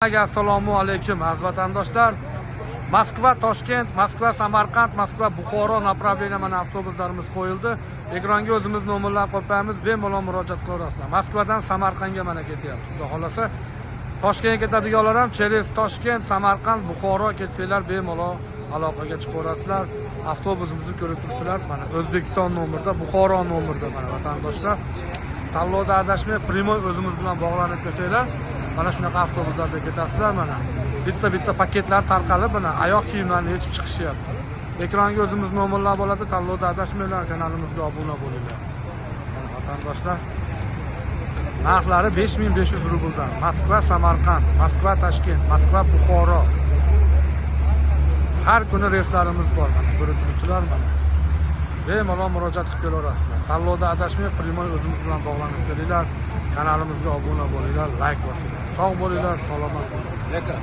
Assalomu alaykum aziz vatandoshlar. Moskva Toshkent, Moskva Samarqand, Moskva Buxoro направление mana avtobuslarimiz qo'yildi. Ekranga o'zimiz nomerlarni qo'yamiz, bemalol murojaat qilaverasizlar. Moskvadan Samarqandga mana ketyapti. Xudo xolasa Toshkentga ketadiganlar ham через Toshkent, Samarqand, Buxoro ketsanglar bemalol aloqaga chiqaverasizlar. Avtobusimizni ko'rib turibsizlar. Mana O'zbekiston nomerda, Buxoro nomerda mana vatandoshlar. Tanlovda adashmay primoy o'zimiz bilan bog'lanib kelsanglar, mana shunaqa avtobuslarda ketasizlar. Mana bitta paketlar tarqalib, mana oyoq kiyimlarni yechib chiqishyapti. Ekranga o'zimiz nomerlar bo'ladi, tanlovda adashmanglar, kanalimizga obuna bo'linglar. Mana vatandoshlar, narxlari 5500 rubldan. Moskva Samarqand, Moskva Toshkent, Moskva Buxoro. Har kuni reyslarimiz bor. Mana ko'rib turibsizlar mana. Bemalol murojaat qilib kelaverasizlar. Tanlovda adashmay primoy o'zimiz bilan bog'lanib kelinglar. Kanalimizga obuna bo'linglar, like bosinglar. Sog' bo'linglar, salomat bo'linglar.